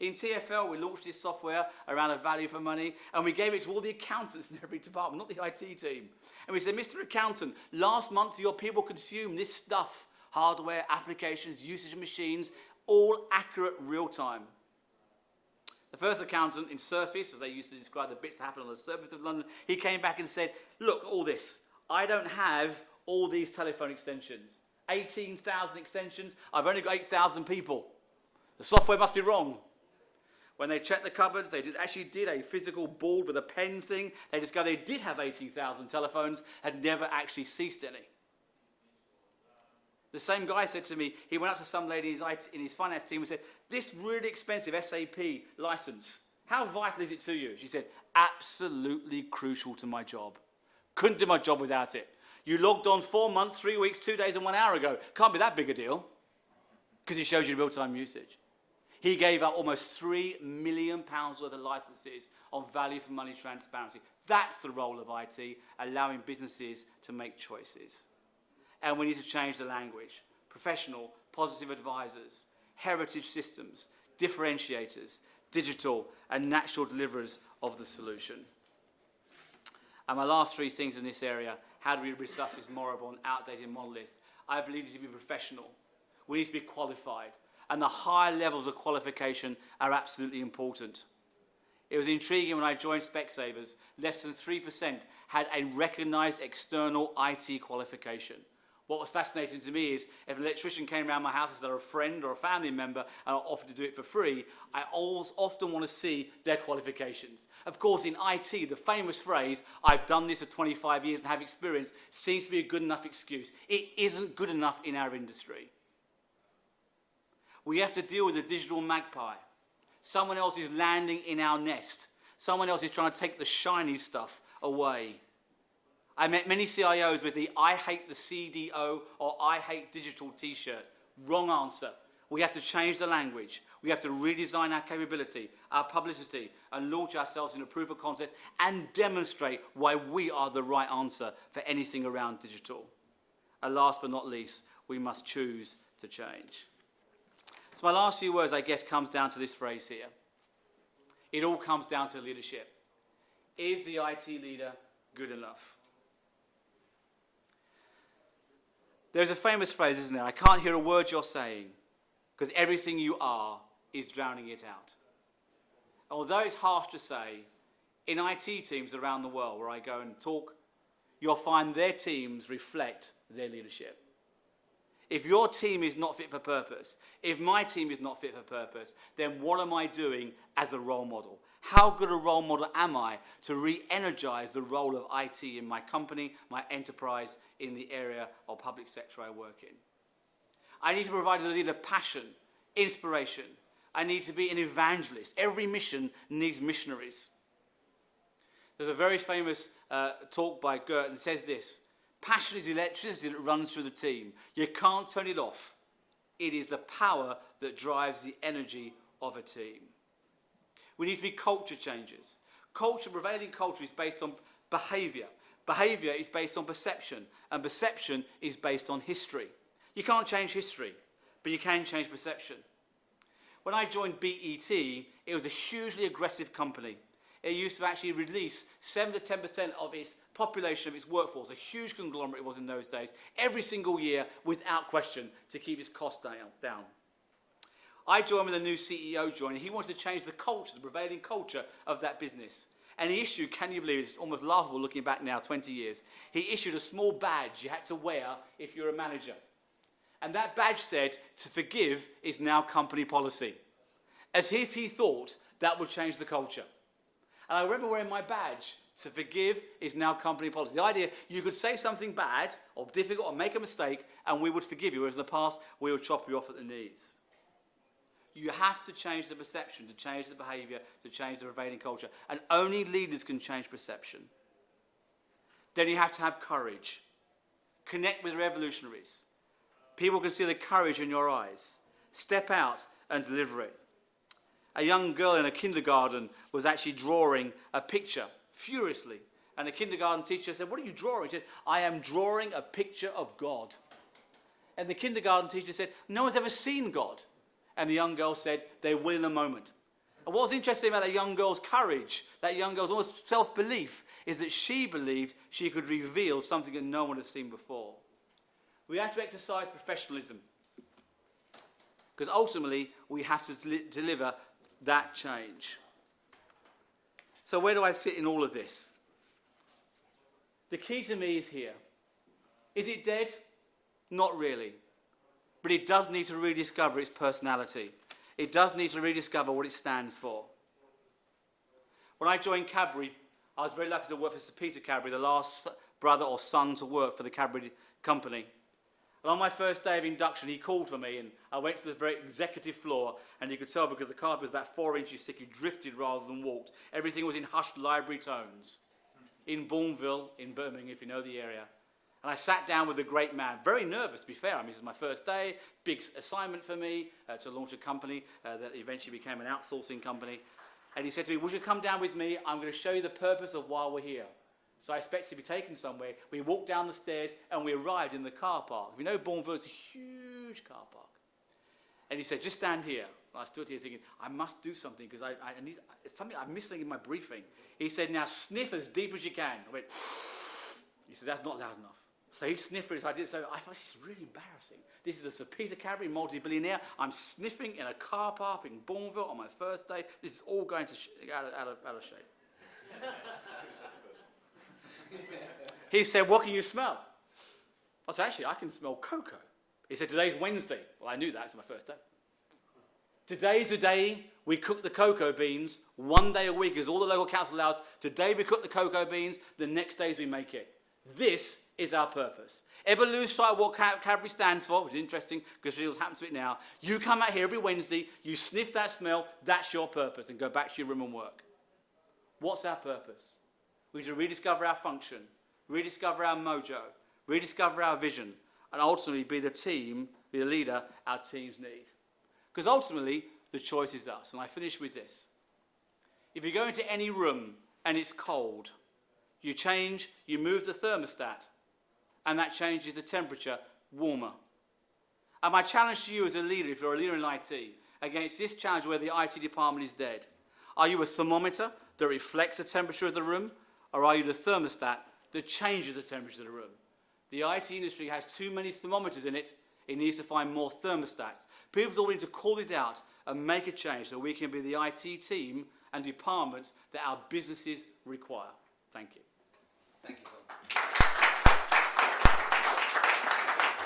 In TfL, we launched this software around a value for money, and we gave it to all the accountants in every department, not the IT team. And we said, Mr. Accountant, last month your people consumed this stuff, hardware, applications, usage of machines, all accurate real time. The first accountant in Surface, as they used to describe the bits that happen on the surface of London, he came back and said, look, all this, I don't have all these telephone extensions. 18,000 extensions, I've only got 8,000 people. The software must be wrong. When they checked the cupboards, they actually did a physical board with a pen thing. They discovered they did have 18,000 telephones, had never actually ceased any. The same guy said to me, he went up to some lady in his finance team and said, this really expensive SAP license, how vital is it to you? She said, absolutely crucial to my job. Couldn't do my job without it. You logged on 4 months, 3 weeks, 2 days and 1 hour ago. Can't be that big a deal because it shows you real-time usage. He gave up almost £3 million worth of licenses on value for money transparency. That's the role of IT, allowing businesses to make choices. And we need to change the language. Professional, positive advisors, heritage systems, differentiators, digital and natural deliverers of the solution. And my last 3 things in this area, how do we resuscitate this moribund, outdated monolith? I believe we need to be professional. We need to be qualified. And the higher levels of qualification are absolutely important. It was intriguing when I joined Specsavers, less than 3% had a recognised external IT qualification. What was fascinating to me is if an electrician came around my house as they're a friend or a family member and I offered to do it for free, I often want to see their qualifications. Of course, in IT, the famous phrase, I've done this for 25 years and have experience, seems to be a good enough excuse. It isn't good enough in our industry. We have to deal with the digital magpie. Someone else is landing in our nest. Someone else is trying to take the shiny stuff away. I met many CIOs with the I hate the CDO or I hate digital t-shirt. Wrong answer. We have to change the language. We have to redesign our capability, our publicity, and launch ourselves in a proof of concept and demonstrate why we are the right answer for anything around digital. And last but not least, we must choose to change. So my last few words, I guess, comes down to this phrase here. It all comes down to leadership. Is the IT leader good enough? There's a famous phrase, isn't there? I can't hear a word you're saying because everything you are is drowning it out. Although it's harsh to say, in IT teams around the world where I go and talk, you'll find their teams reflect their leadership. If your team is not fit for purpose, if my team is not fit for purpose, then what am I doing as a role model? How good a role model am I to re-energize the role of IT in my company, my enterprise, in the area or public sector I work in? I need to provide a leader passion, inspiration. I need to be an evangelist. Every mission needs missionaries. There's a very famous talk by Gert and says this: passion is electricity that runs through the team. You can't turn it off. It is the power that drives the energy of a team. We need to be culture changers. Prevailing culture is based on behaviour. Behaviour is based on perception, and perception is based on history. You can't change history, but you can change perception. When I joined BET, it was a hugely aggressive company. It used to actually release 7 to 10% of its population, of its workforce, a huge conglomerate it was in those days, every single year without question to keep its costs down. I joined when the new CEO joined, and he wanted to change the culture, the prevailing culture of that business. And he issued, can you believe it, it's almost laughable looking back now, 20 years, he issued a small badge you had to wear if you're a manager. And that badge said, to forgive is now company policy. As if he thought that would change the culture. And I remember wearing my badge, to forgive is now company policy. The idea, you could say something bad or difficult or make a mistake and we would forgive you, whereas in the past, we would chop you off at the knees. You have to change the perception, to change the behaviour, to change the prevailing culture. And only leaders can change perception. Then you have to have courage. Connect with revolutionaries. People can see the courage in your eyes. Step out and deliver it. A young girl in a kindergarten was actually drawing a picture furiously. And the kindergarten teacher said, "What are you drawing?" She said, "I am drawing a picture of God." And the kindergarten teacher said, "No one's ever seen God." And the young girl said, "They will in a moment." And what's interesting about that young girl's courage, that young girl's almost self-belief, is that she believed she could reveal something that no one had seen before. We have to exercise professionalism, because ultimately we have to deliver that change. So where do I sit in all of this? The key to me is here. Is it dead? Not really. But it does need to rediscover its personality. It does need to rediscover what it stands for. When I joined Cadbury, I was very lucky to work for Sir Peter Cadbury, the last brother or son to work for the Cadbury company. And on my first day of induction, he called for me, and I went to the very executive floor, and you could tell because the carpet was about 4 inches thick, he drifted rather than walked. Everything was in hushed library tones. In Bourneville, in Birmingham, if you know the area. And I sat down with the great man, very nervous, to be fair. I mean, this is my first day, big assignment for me to launch a company that eventually became an outsourcing company. And he said to me, would you come down with me? I'm going to show you the purpose of why we're here. So I expected to be taken somewhere. We walked down the stairs and we arrived in the car park. If you know Bourneville, it's a huge car park. And he said, just stand here. I stood here thinking, I must do something because I need, it's something I'm missing in my briefing. He said, now sniff as deep as you can. I went, he said, that's not loud enough. So he sniffed it. So I did. So I thought, this is really embarrassing. This is a Sir Peter Cadbury, multi-billionaire. I'm sniffing in a car park in Bourneville on my first day. This is all going to out of shape. He said, what can you smell? I said, actually, I can smell cocoa. He said, today's Wednesday. Well, I knew that. It's my first day. Today's the day we cook the cocoa beans. 1 day a week is all the local council allows. Today we cook the cocoa beans. The next days we make it. This is our purpose. Ever lose sight of what Cadbury stands for, which is interesting because what's happened to it now. You come out here every Wednesday, you sniff that smell, that's your purpose, and go back to your room and work. What's our purpose? We need to rediscover our function, rediscover our mojo, rediscover our vision, and ultimately be the team, be the leader our teams need. Because ultimately, the choice is us. And I finish with this. If you go into any room and it's cold, you move the thermostat, and that changes the temperature warmer. And my challenge to you as a leader, if you're a leader in IT, against this challenge where the IT department is dead, are you a thermometer that reflects the temperature of the room, or are you the thermostat that changes the temperature of the room? The IT industry has too many thermometers in it. It needs to find more thermostats. People all need to call it out and make a change so we can be the IT team and department that our businesses require. Thank you. Thank you.